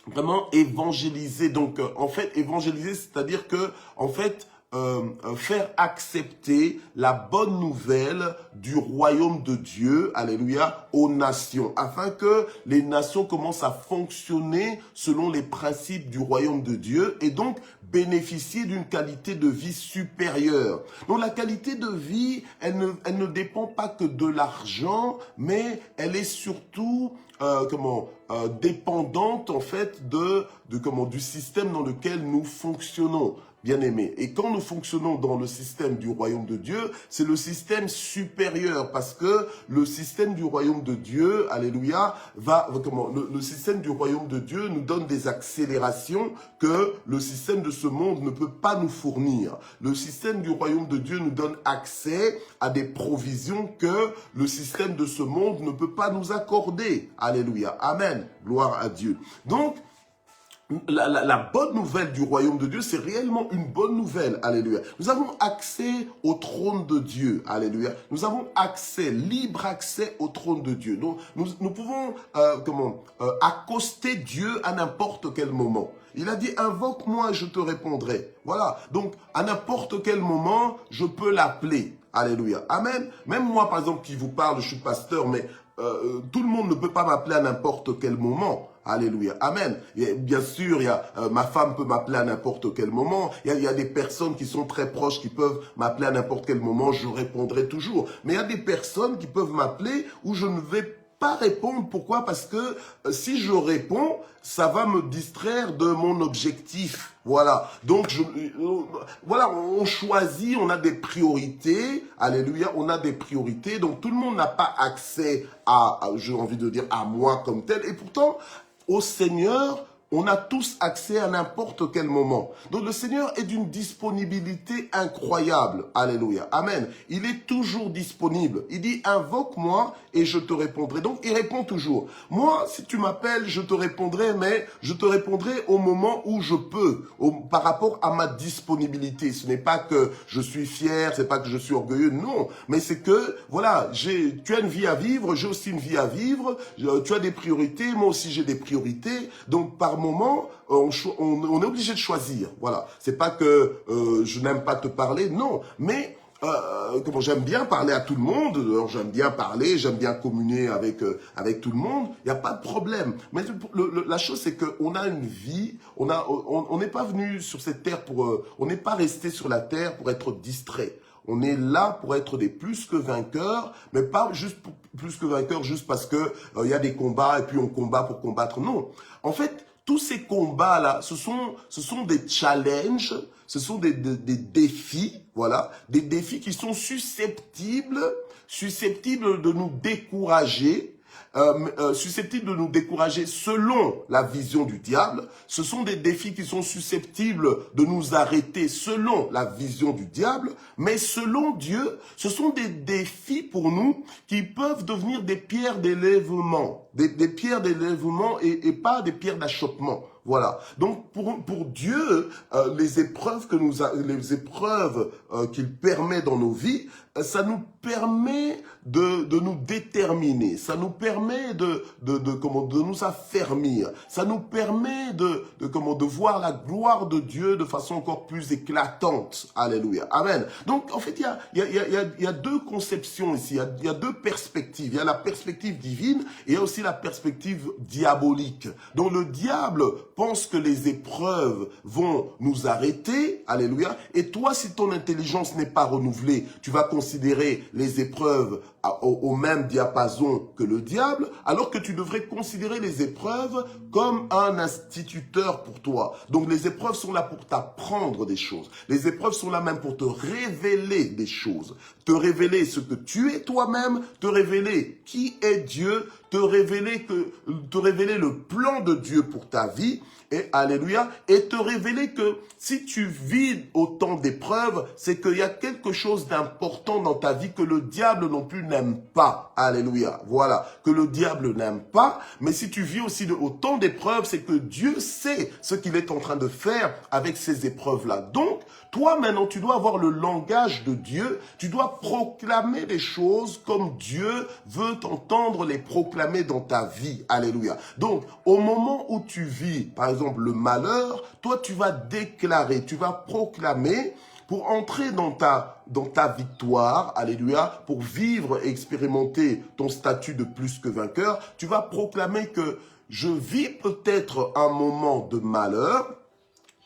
A: vraiment évangéliser. Donc, en fait, évangéliser, c'est-à-dire que, en fait, faire accepter la bonne nouvelle du royaume de Dieu, alléluia, aux nations, afin que les nations commencent à fonctionner selon les principes du royaume de Dieu et donc bénéficier d'une qualité de vie supérieure. Donc la qualité de vie, elle ne dépend pas que de l'argent, mais elle est surtout dépendante en fait du système dans lequel nous fonctionnons. Bien-aimés. Et quand nous fonctionnons dans le système du royaume de Dieu, c'est le système supérieur parce que le système du royaume de Dieu, alléluia, le système du royaume de Dieu nous donne des accélérations que le système de ce monde ne peut pas nous fournir. Le système du royaume de Dieu nous donne accès à des provisions que le système de ce monde ne peut pas nous accorder. Alléluia. Amen. Gloire à Dieu. Donc, la bonne nouvelle du royaume de Dieu, c'est réellement une bonne nouvelle. Alléluia. Nous avons accès au trône de Dieu. Alléluia. Nous avons accès, libre accès au trône de Dieu. Donc, nous pouvons accoster Dieu à n'importe quel moment. Il a dit, invoque-moi et je te répondrai. Voilà. Donc, à n'importe quel moment, je peux l'appeler. Alléluia. Amen. Même moi, par exemple, qui vous parle, je suis pasteur, mais tout le monde ne peut pas m'appeler à n'importe quel moment. Alléluia. Amen. Et bien sûr, ma femme peut m'appeler à n'importe quel moment. Il y a des personnes qui sont très proches qui peuvent m'appeler à n'importe quel moment. Je répondrai toujours. Mais il y a des personnes qui peuvent m'appeler où je ne vais pas répondre. Pourquoi? Parce que si je réponds, ça va me distraire de mon objectif. Voilà. Donc, voilà, on choisit, on a des priorités. Alléluia, on a des priorités. Donc, tout le monde n'a pas accès j'ai envie de dire, à moi comme tel. Et pourtant, au Seigneur, on a tous accès à n'importe quel moment. Donc le Seigneur est d'une disponibilité incroyable. Alléluia. Amen. Il est toujours disponible. Il dit, invoque-moi et je te répondrai. Donc il répond toujours. Moi, si tu m'appelles, je te répondrai, mais je te répondrai au moment où je peux, par rapport à ma disponibilité. Ce n'est pas que je suis fier, c'est pas que je suis orgueilleux, non. Mais c'est que, voilà, tu as une vie à vivre, j'ai aussi une vie à vivre, tu as des priorités, moi aussi j'ai des priorités. Donc par moment, on est obligé de choisir. Voilà. C'est pas que je n'aime pas te parler, non. Mais j'aime bien parler à tout le monde. Alors, j'aime bien parler, j'aime bien communier avec tout le monde. Il n'y a pas de problème. Mais la chose, c'est qu'on a une vie. On n'est pas venu sur cette terre on n'est pas resté sur la terre pour être distrait. On est là pour être des plus que vainqueurs, mais pas juste plus que vainqueurs juste parce que y a des combats et puis on combat pour combattre. Non. En fait, tous ces combats-là, ce sont des challenges, ce sont des défis, voilà, des défis qui sont susceptibles de nous décourager, susceptibles de nous décourager selon la vision du diable. Ce sont des défis qui sont susceptibles de nous arrêter selon la vision du diable, mais selon Dieu, ce sont des défis pour nous qui peuvent devenir des pierres d'élèvement, des pierres d'élèvement et pas des pierres d'achoppement. Voilà. Donc pour Dieu, les épreuves qu'il permet dans nos vies, ça nous permet de nous déterminer, ça nous permet de nous affermir, ça nous permet de voir la gloire de Dieu de façon encore plus éclatante. Alléluia. Amen. Donc en fait, il y a deux conceptions ici, il y a deux perspectives. Il y a la perspective divine et il y a aussi la perspective diabolique. Donc le diable pense que les épreuves vont nous arrêter, alléluia, et toi, si ton intelligence n'est pas renouvelée, tu vas considérer les épreuves au même diapason que le diable, alors que tu devrais considérer les épreuves comme un instituteur pour toi. Donc les épreuves sont là pour t'apprendre des choses. Les épreuves sont là même pour te révéler des choses. Te révéler ce que tu es toi-même, te révéler qui est Dieu, te révéler le plan de Dieu pour ta vie, et alléluia, et te révéler que si tu vis autant d'épreuves, c'est qu'il y a quelque chose d'important dans ta vie que le diable non plus n'aime pas. Alléluia. Voilà. Que le diable n'aime pas, mais si tu vis aussi autant d'épreuves, c'est que Dieu sait ce qu'il est en train de faire avec ces épreuves-là. Donc, toi maintenant, tu dois avoir le langage de Dieu, tu dois proclamer des choses comme Dieu veut t'entendre les proclamer dans ta vie. Alléluia. Donc, au moment où tu vis, par exemple, le malheur, toi, tu vas déclarer, tu vas proclamer pour entrer dans ta victoire, alléluia, pour vivre et expérimenter ton statut de plus que vainqueur, tu vas proclamer que je vis peut-être un moment de malheur,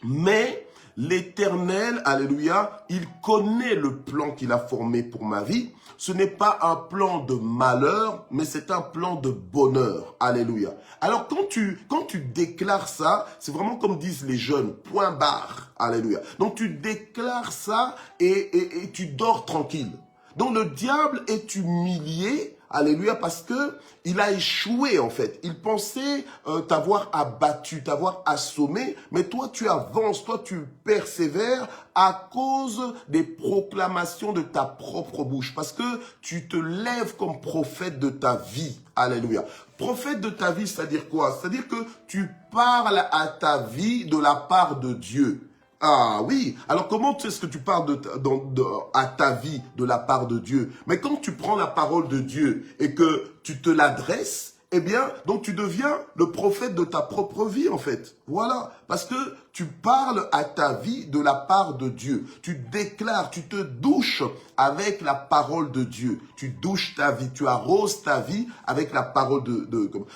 A: mais l'Éternel, alléluia, il connaît le plan qu'il a formé pour ma vie. Ce n'est pas un plan de malheur, mais c'est un plan de bonheur. Alléluia. Alors, quand tu déclares ça, c'est vraiment comme disent les jeunes, point barre. Alléluia. Donc, tu déclares ça et tu dors tranquille. Donc, le diable est humilié. Alléluia, parce que il a échoué en fait. Il pensait t'avoir abattu, t'avoir assommé, mais toi tu avances, toi tu persévères à cause des proclamations de ta propre bouche, parce que tu te lèves comme prophète de ta vie. Alléluia. Prophète de ta vie, c'est-à-dire quoi? C'est-à-dire que tu parles à ta vie de la part de Dieu. Ah oui, alors comment est-ce que tu parles à ta vie de la part de Dieu? Mais quand tu prends la parole de Dieu et que tu te l'adresses, eh bien, donc tu deviens le prophète de ta propre vie en fait. Voilà, parce que tu parles à ta vie de la part de Dieu. Tu déclares, tu te douches avec la parole de Dieu. Tu douches ta vie, tu arroses ta vie avec la parole de.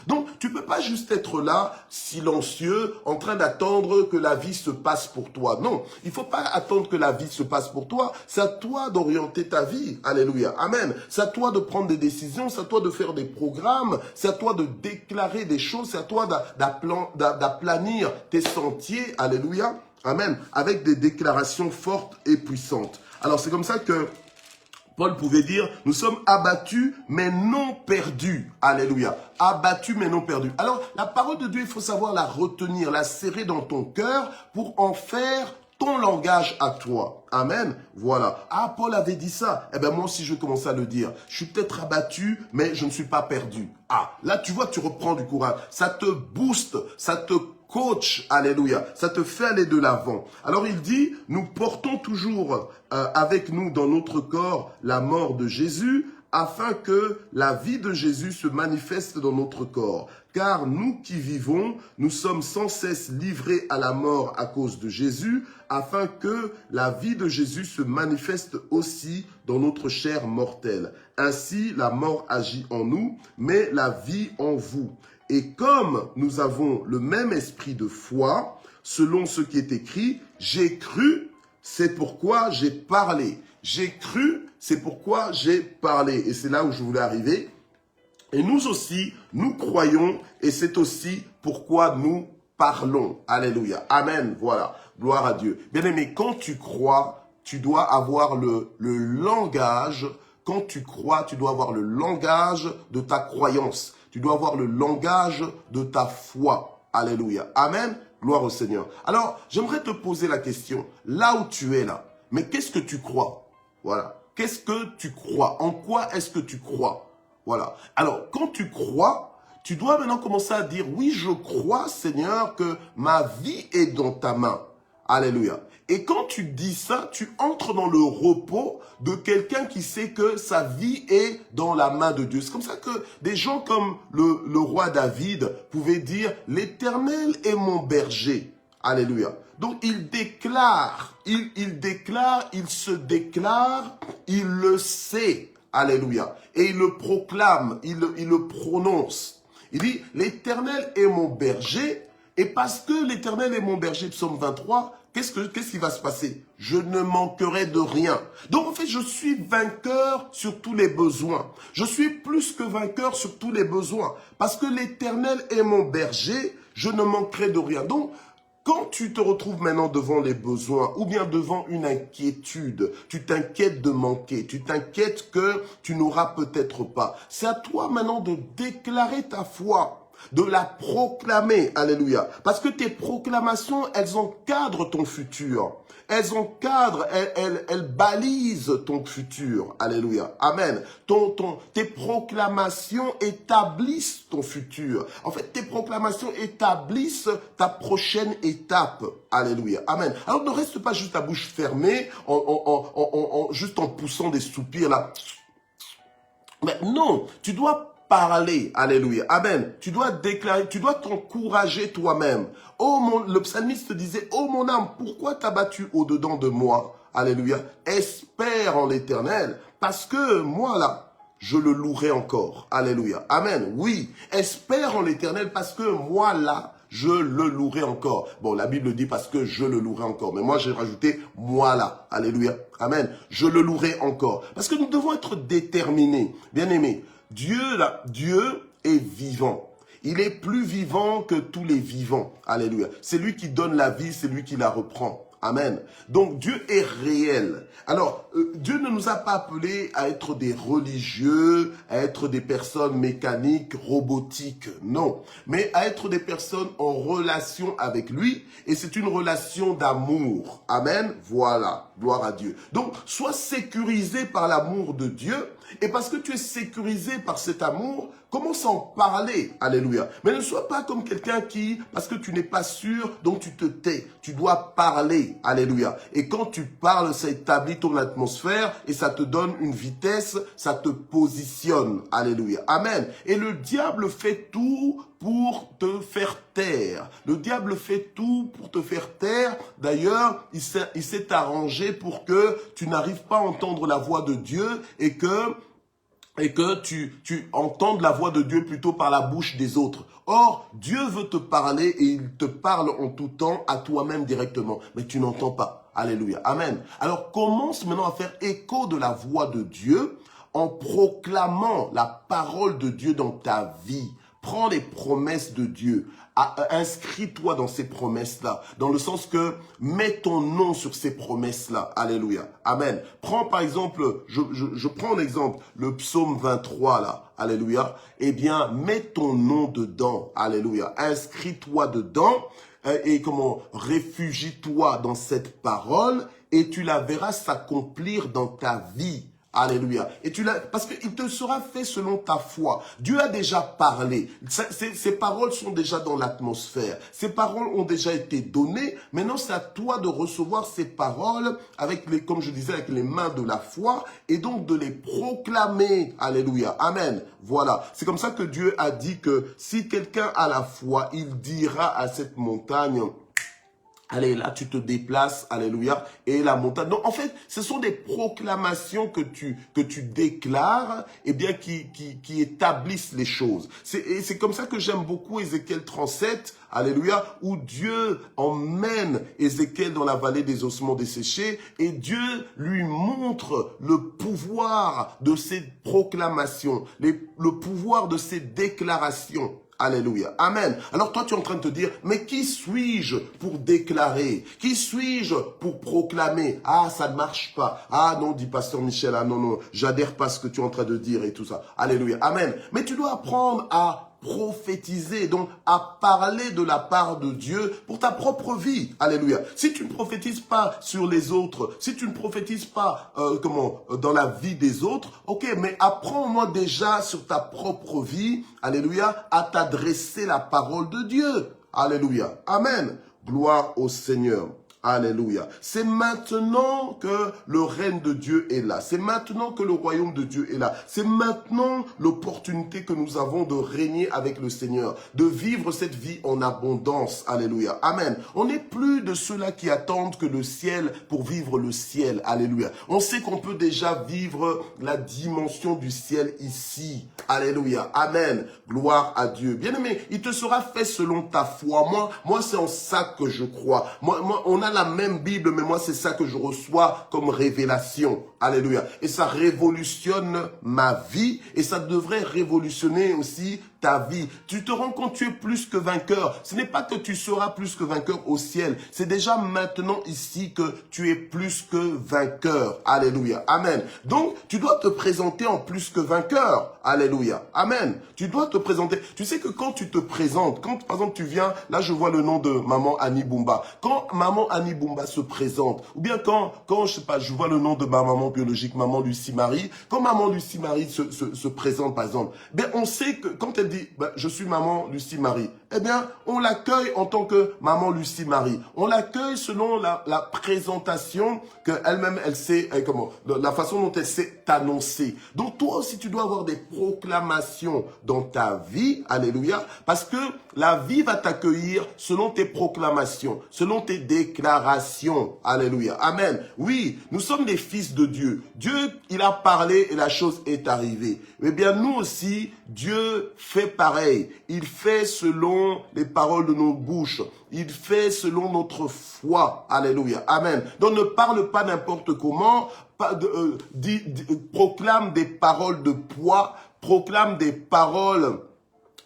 A: Donc, tu peux pas juste être là, silencieux, en train d'attendre que la vie se passe pour toi. Non, il faut pas attendre que la vie se passe pour toi. C'est à toi d'orienter ta vie. Alléluia. Amen. C'est à toi de prendre des décisions, c'est à toi de faire des programmes, c'est à toi de déclarer des choses, c'est à toi d'aplanir tes sentiers. Alléluia. Amen. Avec des déclarations fortes et puissantes. Alors, c'est comme ça que Paul pouvait dire, nous sommes abattus mais non perdus. Alléluia. Abattus mais non perdus. Alors, la parole de Dieu, il faut savoir la retenir, la serrer dans ton cœur pour en faire ton langage à toi. Amen. Voilà. Ah, Paul avait dit ça. Eh bien, moi aussi, je vais commencer à le dire. Je suis peut-être abattu, mais je ne suis pas perdu. Ah, là, tu vois, tu reprends du courage. Ça te booste, ça te coach, alléluia, ça te fait aller de l'avant. Alors il dit, nous portons toujours avec nous dans notre corps la mort de Jésus, afin que la vie de Jésus se manifeste dans notre corps. Car nous qui vivons, nous sommes sans cesse livrés à la mort à cause de Jésus, afin que la vie de Jésus se manifeste aussi dans notre chair mortelle. Ainsi, la mort agit en nous, mais la vie en vous. Et comme nous avons le même esprit de foi, selon ce qui est écrit, j'ai cru, c'est pourquoi j'ai parlé. J'ai cru, c'est pourquoi j'ai parlé. Et c'est là où je voulais arriver. Et nous aussi, nous croyons, et c'est aussi pourquoi nous parlons. Alléluia. Amen. Voilà. Gloire à Dieu. Bien-aimé, quand tu crois, tu dois avoir le langage. Quand tu crois, tu dois avoir le langage de ta croyance. Tu dois avoir le langage de ta foi. Alléluia. Amen. Gloire au Seigneur. Alors, j'aimerais te poser la question. Là où tu es là, mais qu'est-ce que tu crois? Voilà. Qu'est-ce que tu crois? En quoi est-ce que tu crois? Voilà. Alors, quand tu crois, tu dois maintenant commencer à dire, oui, je crois, Seigneur, que ma vie est dans ta main. Alléluia. Et quand tu dis ça, tu entres dans le repos de quelqu'un qui sait que sa vie est dans la main de Dieu. C'est comme ça que des gens comme le roi David pouvaient dire, l'Éternel est mon berger. Alléluia. Donc il déclare, il se déclare, il le sait. Alléluia. Et il le proclame, il le prononce. Il dit, l'Éternel est mon berger. Et parce que l'Éternel est mon berger, psaume 23, qu'est-ce qui va se passer? Je ne manquerai de rien. Donc en fait, je suis vainqueur sur tous les besoins. Je suis plus que vainqueur sur tous les besoins. Parce que l'Éternel est mon berger, je ne manquerai de rien. Donc, quand tu te retrouves maintenant devant les besoins ou bien devant une inquiétude, tu t'inquiètes de manquer, tu t'inquiètes que tu n'auras peut-être pas. C'est à toi maintenant de déclarer ta foi, de la proclamer, alléluia. Parce que tes proclamations, elles encadrent ton futur. Elles encadrent, elles balisent ton futur, alléluia. Amen. Tes proclamations établissent ton futur. En fait, tes proclamations établissent ta prochaine étape, alléluia. Amen. Alors ne reste pas juste la bouche fermée, juste en poussant des soupirs là. Mais non, tu dois parler, alléluia, amen. Tu dois déclarer, tu dois t'encourager toi-même. Oh le psalmiste disait, oh mon âme, pourquoi t'as battu au-dedans de moi? Alléluia. Espère en l'Éternel, parce que moi là, je le louerai encore. Alléluia. Amen. Oui, espère en l'Éternel, parce que moi là, je le louerai encore. Bon, la Bible dit parce que je le louerai encore. Mais moi, j'ai rajouté moi là. Alléluia. Amen. Je le louerai encore. Parce que nous devons être déterminés. Bien-aimés, Dieu est vivant. Il est plus vivant que tous les vivants. Alléluia. C'est lui qui donne la vie, c'est lui qui la reprend. Amen. Donc Dieu est réel. Alors, Dieu ne nous a pas appelés à être des religieux, à être des personnes mécaniques, robotiques, non. Mais à être des personnes en relation avec lui. Et c'est une relation d'amour. Amen. Voilà. Gloire à Dieu. Donc, sois sécurisé par l'amour de Dieu. Et parce que tu es sécurisé par cet amour, commence à en parler. Alléluia. Mais ne sois pas comme quelqu'un qui, parce que tu n'es pas sûr, donc tu te tais. Tu dois parler. Alléluia. Et quand tu parles, ça établit ton atmosphère et ça te donne une vitesse, ça te positionne. Alléluia. Amen. Et le diable fait tout pour te faire taire. Le diable fait tout pour te faire taire. D'ailleurs, il s'est arrangé pour que tu n'arrives pas à entendre la voix de Dieu et que tu entendes la voix de Dieu plutôt par la bouche des autres. Or, Dieu veut te parler et il te parle en tout temps à toi-même directement. Mais tu n'entends pas. Alléluia. Amen. Alors, commence maintenant à faire écho de la voix de Dieu en proclamant la parole de Dieu dans ta vie. Prends les promesses de Dieu. Inscris-toi dans ces promesses-là. Dans le sens que mets ton nom sur ces promesses-là. Alléluia. Amen. Prends par exemple, je prends un exemple, le psaume 23 là. Alléluia. Eh bien, mets ton nom dedans. Alléluia. Inscris-toi dedans. Et réfugie-toi dans cette parole et tu la verras s'accomplir dans ta vie. Alléluia. Et parce qu'il te sera fait selon ta foi. Dieu a déjà parlé. Ces paroles sont déjà dans l'atmosphère. Ces paroles ont déjà été données. Maintenant, c'est à toi de recevoir ces paroles avec comme je disais, avec les mains de la foi et donc de les proclamer. Alléluia. Amen. Voilà. C'est comme ça que Dieu a dit que si quelqu'un a la foi, il dira à cette montagne, allez, là, tu te déplaces, alléluia, et la montagne. Donc, en fait, ce sont des proclamations que tu déclares, eh bien, qui établissent les choses. Et c'est comme ça que j'aime beaucoup Ézéchiel 37, alléluia, où Dieu emmène Ézéchiel dans la vallée des ossements desséchés, et Dieu lui montre le pouvoir de ces proclamations, le pouvoir de ces déclarations. Alléluia. Amen. Alors toi, tu es en train de te dire, mais qui suis-je pour déclarer? Qui suis-je pour proclamer? Ah, ça ne marche pas. Ah non, dit pasteur Michel, ah non, j'adhère pas à ce que tu es en train de dire et tout ça. Alléluia. Amen. Mais tu dois apprendre à prophétiser, donc à parler de la part de Dieu pour ta propre vie. Alléluia. Si tu ne prophétises pas sur les autres, si tu ne prophétises pas dans la vie des autres, ok, mais apprends-moi déjà sur ta propre vie, alléluia, à t'adresser la parole de Dieu. Alléluia. Amen. Gloire au Seigneur. Alléluia. C'est maintenant que le règne de Dieu est là. C'est maintenant que le royaume de Dieu est là. C'est maintenant l'opportunité que nous avons de régner avec le Seigneur, de vivre cette vie en abondance. Alléluia. Amen. On n'est plus de ceux-là qui attendent que le ciel pour vivre le ciel. Alléluia. On sait qu'on peut déjà vivre la dimension du ciel ici. Alléluia. Amen. Gloire à Dieu. Bien-aimé, il te sera fait selon ta foi. Moi, c'est en ça que je crois. Moi, on a la même Bible, mais moi, c'est ça que je reçois comme révélation. Alléluia. Et ça révolutionne ma vie et ça devrait révolutionner aussi ta vie. Tu te rends compte, tu es plus que vainqueur. Ce n'est pas que tu seras plus que vainqueur au ciel. C'est déjà maintenant ici que tu es plus que vainqueur. Alléluia. Amen. Donc, tu dois te présenter en plus que vainqueur. Alléluia. Amen. Tu dois te présenter. Tu sais que quand tu te présentes, quand par exemple tu viens, là je vois le nom de maman Annie Boumba. Quand maman Annie Boumba se présente, ou bien quand je sais pas, je vois le nom de ma maman biologique, maman Lucie Marie. Quand maman Lucie Marie se présente par exemple, ben on sait que quand elle dit ben, je suis maman Lucie Marie, eh bien on l'accueille en tant que maman Lucie Marie. On l'accueille selon la présentation que elle-même elle sait la façon dont elle sait t'annoncer. Donc toi aussi tu dois avoir des proclamations dans ta vie, alléluia, parce que la vie va t'accueillir selon tes proclamations, selon tes déclarations, alléluia, amen. Oui, nous sommes des fils de Dieu. Dieu, il a parlé et la chose est arrivée. Eh bien, nous aussi, Dieu fait pareil. Il fait selon les paroles de nos bouches. Il fait selon notre foi, alléluia, amen. Donc ne parle pas n'importe comment, proclame des paroles de poids, proclame des paroles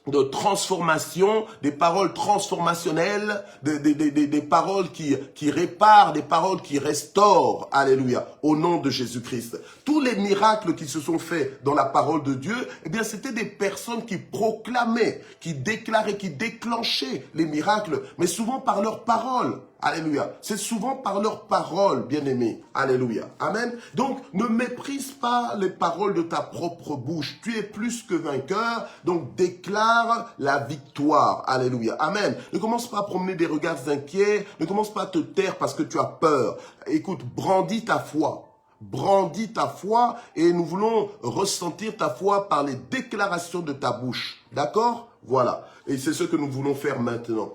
A: de transformation, des paroles transformationnelles, des paroles qui réparent, des paroles qui restaurent, alléluia, au nom de Jésus-Christ. Tous les miracles qui se sont faits dans la parole de Dieu, eh bien, c'était des personnes qui proclamaient, qui déclaraient, qui déclenchaient les miracles, mais souvent par leurs paroles. Alléluia. C'est souvent par leurs paroles, bien-aimés. Alléluia. Amen. Donc, ne méprise pas les paroles de ta propre bouche. Tu es plus que vainqueur, donc déclare la victoire. Alléluia. Amen. Ne commence pas à promener des regards inquiets. Ne commence pas à te taire parce que tu as peur. Écoute, brandis ta foi. Brandis ta foi et nous voulons ressentir ta foi par les déclarations de ta bouche. D'accord? Voilà. Et c'est ce que nous voulons faire maintenant.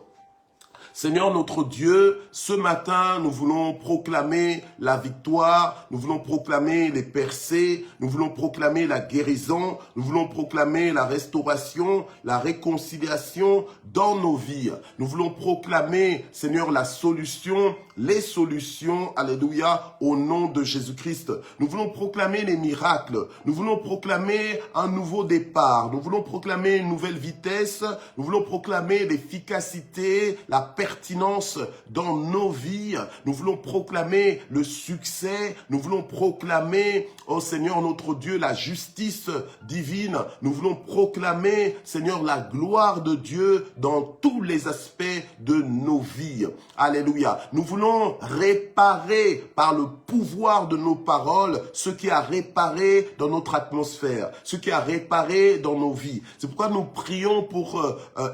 A: Seigneur notre Dieu, ce matin, nous voulons proclamer la victoire, nous voulons proclamer les percées, nous voulons proclamer la guérison, nous voulons proclamer la restauration, la réconciliation dans nos vies. Nous voulons proclamer, Seigneur, la solution, les solutions, alléluia, au nom de Jésus-Christ. Nous voulons proclamer les miracles, nous voulons proclamer un nouveau départ, nous voulons proclamer une nouvelle vitesse, nous voulons proclamer l'efficacité, la pertinence dans nos vies. Nous voulons proclamer le succès. Nous voulons proclamer, oh Seigneur notre Dieu, la justice divine. Nous voulons proclamer, Seigneur, la gloire de Dieu dans tous les aspects de nos vies. Alléluia. Nous voulons réparer par le pouvoir de nos paroles ce qui a réparé dans notre atmosphère, ce qui a réparé dans nos vies. C'est pourquoi nous prions pour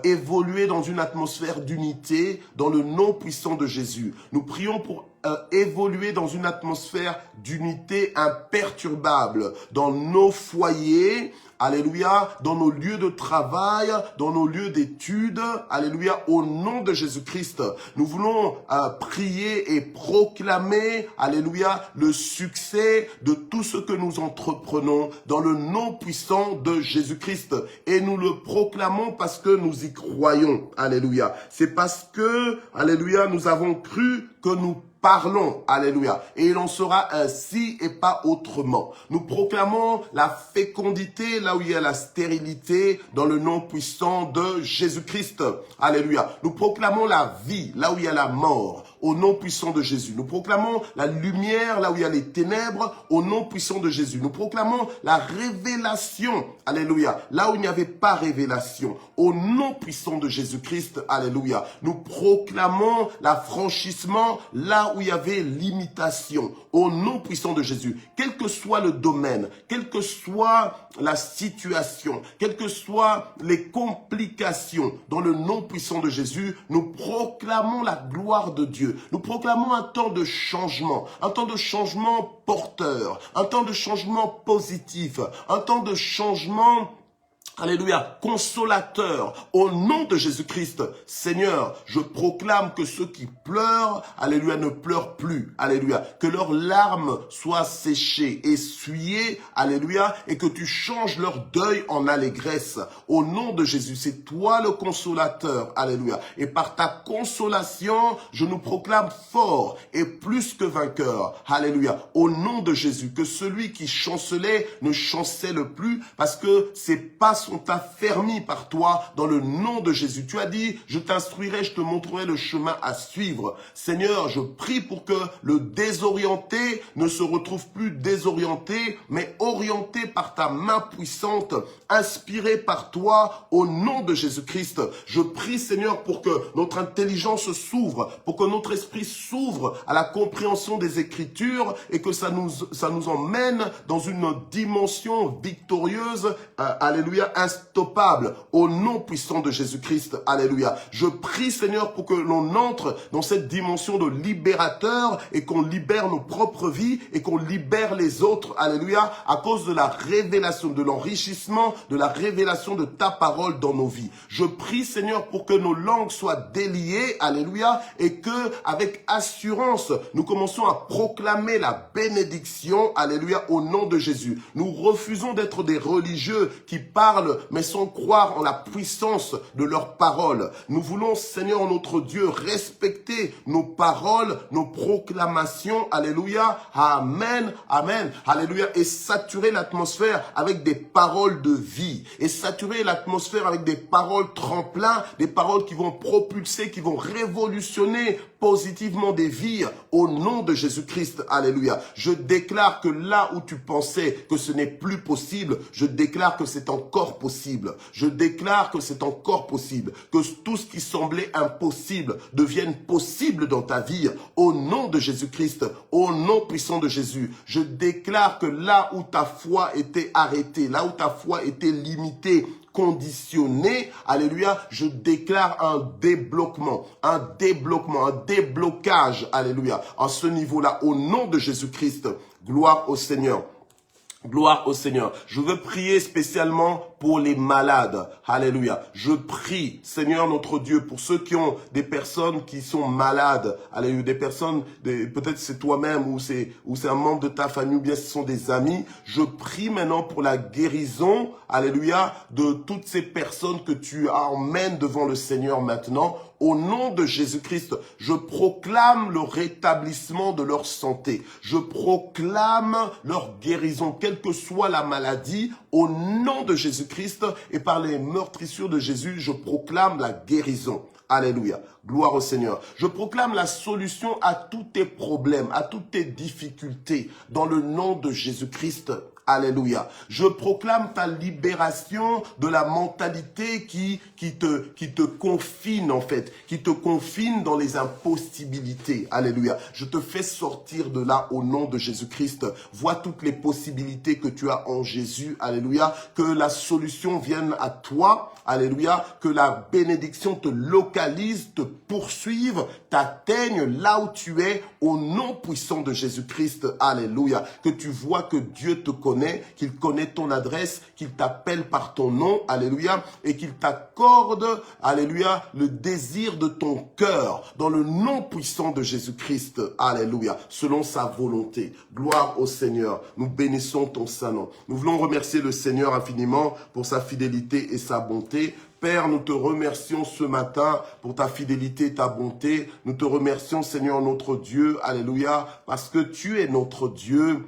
A: évoluer dans une atmosphère d'unité, dans le nom puissant de Jésus. Nous prions pour évoluer dans une atmosphère d'unité imperturbable dans nos foyers, alléluia, dans nos lieux de travail, dans nos lieux d'études, alléluia, au nom de Jésus-Christ. Nous voulons prier et proclamer, alléluia, le succès de tout ce que nous entreprenons dans le nom puissant de Jésus-Christ. Et nous le proclamons parce que nous y croyons, alléluia. C'est parce que, alléluia, nous avons cru que nous parlons, alléluia, et il en sera ainsi et pas autrement. Nous proclamons la fécondité là où il y a la stérilité dans le nom puissant de Jésus-Christ, alléluia. Nous proclamons la vie là où il y a la mort, au nom puissant de Jésus. Nous proclamons la lumière là où il y a les ténèbres, au nom puissant de Jésus. Nous proclamons la révélation, alléluia, là où il n'y avait pas révélation, au nom puissant de Jésus-Christ, alléluia. Nous proclamons l'affranchissement là où il y avait limitation, au nom puissant de Jésus. Quel que soit le domaine, quelle que soit la situation, quelles que soient les complications, dans le nom puissant de Jésus, nous proclamons la gloire de Dieu. Nous proclamons un temps de changement porteur, un temps de changement positif, un temps de changement, alléluia, consolateur, au nom de Jésus-Christ. Seigneur, je proclame que ceux qui pleurent, alléluia, ne pleurent plus, alléluia, que leurs larmes soient séchées, essuyées, alléluia, et que tu changes leur deuil en allégresse, au nom de Jésus. C'est toi le consolateur, alléluia, et par ta consolation, je nous proclame fort et plus que vainqueur, alléluia, au nom de Jésus, que celui qui chancelait ne chancelle plus, parce que c'est pas sont affermis par toi dans le nom de Jésus. Tu as dit, je t'instruirai, je te montrerai le chemin à suivre. Seigneur, je prie pour que le désorienté ne se retrouve plus désorienté, mais orienté par ta main puissante, inspiré par toi au nom de Jésus-Christ. Je prie, Seigneur, pour que notre intelligence s'ouvre, pour que notre esprit s'ouvre à la compréhension des Écritures et que ça nous emmène dans une dimension victorieuse, alléluia, instoppable, au nom puissant de Jésus-Christ, alléluia. Je prie, Seigneur, pour que l'on entre dans cette dimension de libérateur et qu'on libère nos propres vies et qu'on libère les autres, alléluia, à cause de la révélation, de l'enrichissement, de la révélation de ta parole dans nos vies. Je prie, Seigneur, pour que nos langues soient déliées, alléluia, et que, avec assurance, nous commençons à proclamer la bénédiction, alléluia, au nom de Jésus. Nous refusons d'être des religieux qui parlent parole, mais sans croire en la puissance de leurs paroles. Nous voulons, Seigneur notre Dieu, respecter nos paroles, nos proclamations, alléluia, amen, amen, alléluia, et saturer l'atmosphère avec des paroles de vie, et saturer l'atmosphère avec des paroles tremplins, des paroles qui vont propulser, qui vont révolutionner positivement des vies au nom de Jésus-Christ, alléluia. Je déclare que là où tu pensais que ce n'est plus possible, je déclare que c'est encore possible. Je déclare que c'est encore possible, que tout ce qui semblait impossible devienne possible dans ta vie au nom de Jésus-Christ, au nom puissant de Jésus. Je déclare que là où ta foi était arrêtée, là où ta foi était limitée, conditionné, alléluia, je déclare un déblocage, alléluia, à ce niveau-là, au nom de Jésus-Christ. Gloire au Seigneur. Gloire au Seigneur. Je veux prier spécialement pour les malades. Alléluia. Je prie, Seigneur notre Dieu, pour ceux qui ont des personnes qui sont malades. Alléluia. Des personnes, peut-être c'est toi-même ou c'est un membre de ta famille ou bien ce sont des amis. Je prie maintenant pour la guérison, alléluia, de toutes ces personnes que tu emmènes devant le Seigneur maintenant. Au nom de Jésus-Christ, je proclame le rétablissement de leur santé. Je proclame leur guérison, quelle que soit la maladie. Au nom de Jésus-Christ et par les meurtrissures de Jésus, je proclame la guérison. Alléluia. Gloire au Seigneur. Je proclame la solution à tous tes problèmes, à toutes tes difficultés, dans le nom de Jésus-Christ. Alléluia. Je proclame ta libération de la mentalité qui te confine en fait, qui te confine dans les impossibilités. Alléluia. Je te fais sortir de là au nom de Jésus-Christ. Vois toutes les possibilités que tu as en Jésus. Alléluia. Que la solution vienne à toi. Alléluia. Que la bénédiction te localise, te poursuive, t'atteigne là où tu es au nom puissant de Jésus-Christ. Alléluia. Que tu vois que Dieu te connaît, qu'il connaît ton adresse, qu'il t'appelle par ton nom, alléluia, et qu'il t'accorde, alléluia, le désir de ton cœur, dans le nom puissant de Jésus-Christ, alléluia, selon sa volonté. Gloire au Seigneur, nous bénissons ton saint nom. Nous voulons remercier le Seigneur infiniment pour sa fidélité et sa bonté. Père, nous te remercions ce matin pour ta fidélité et ta bonté. Nous te remercions, Seigneur, notre Dieu, alléluia, parce que tu es notre Dieu.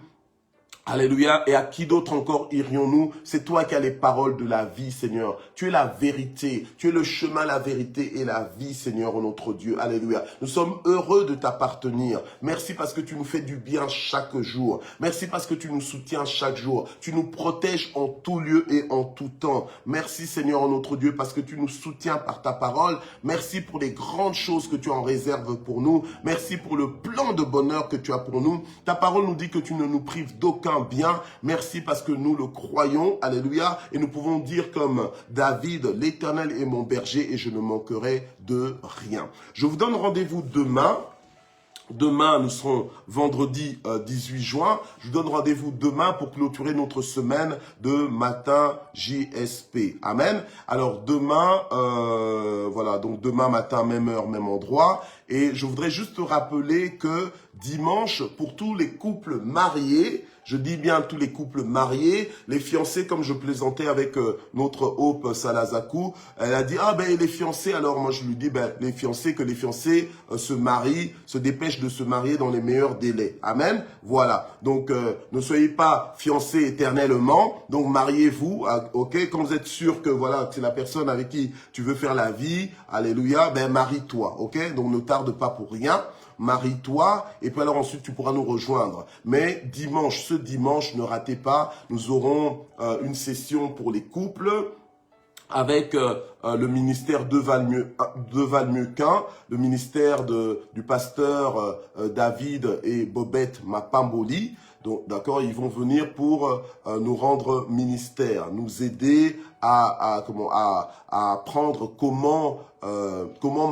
A: Alléluia. Et à qui d'autre encore irions-nous? C'est toi qui as les paroles de la vie, Seigneur. Tu es la vérité. Tu es le chemin, la vérité et la vie, Seigneur, notre Dieu. Alléluia. Nous sommes heureux de t'appartenir. Merci parce que tu nous fais du bien chaque jour. Merci parce que tu nous soutiens chaque jour. Tu nous protèges en tout lieu et en tout temps. Merci, Seigneur, notre Dieu, parce que tu nous soutiens par ta parole. Merci pour les grandes choses que tu en réserves pour nous. Merci pour le plan de bonheur que tu as pour nous. Ta parole nous dit que tu ne nous prives d'aucun bien. Merci parce que nous le croyons, alléluia, et nous pouvons dire comme David, l'Éternel est mon berger et je ne manquerai de rien. Je vous donne rendez-vous demain. Demain, nous serons vendredi 18 juin. Je vous donne rendez-vous demain pour clôturer notre semaine de matin JSP. Amen. Alors demain, voilà, donc demain matin, même heure, même endroit. Et je voudrais juste te rappeler que dimanche, pour tous les couples mariés, je dis bien tous les couples mariés, les fiancés, comme je plaisantais avec notre Hope Salazakou, elle a dit, ah ben les fiancés, alors moi je lui dis, ben les fiancés, que les fiancés se marient, se dépêchent de se marier dans les meilleurs délais. Amen. Voilà. Donc ne soyez pas fiancés éternellement, donc mariez-vous, ok, quand vous êtes sûr que voilà, c'est la personne avec qui tu veux faire la vie, alléluia, ben marie-toi, ok, donc ne tarde pas pour rien. Marie-toi, et puis alors ensuite tu pourras nous rejoindre. Mais dimanche, ce dimanche, ne ratez pas, nous aurons une session pour les couples avec le ministère de Valmieuquin, le ministère du pasteur David et Bobette Mapamboli. Donc, d'accord, ils vont venir pour nous rendre ministère, nous aider à apprendre comment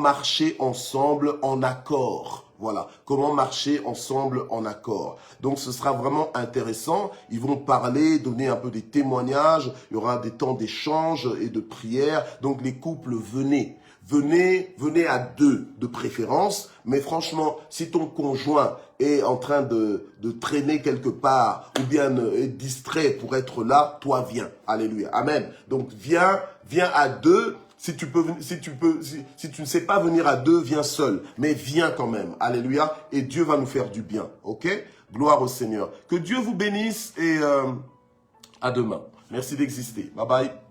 A: marcher ensemble en accord. Voilà, comment marcher ensemble en accord. Donc ce sera vraiment intéressant. Ils vont parler, donner un peu des témoignages. Il y aura des temps d'échange et de prière. Donc les couples, venez. Venez à 2 de préférence. Mais franchement, si ton conjoint est en train de traîner quelque part ou bien est distrait pour être là, toi viens. Alléluia. Amen. Donc viens à 2. Si tu ne sais pas venir à 2, viens seul. Mais viens quand même. Alléluia. Et Dieu va nous faire du bien. Ok? Gloire au Seigneur. Que Dieu vous bénisse et à demain. Merci d'exister. Bye bye.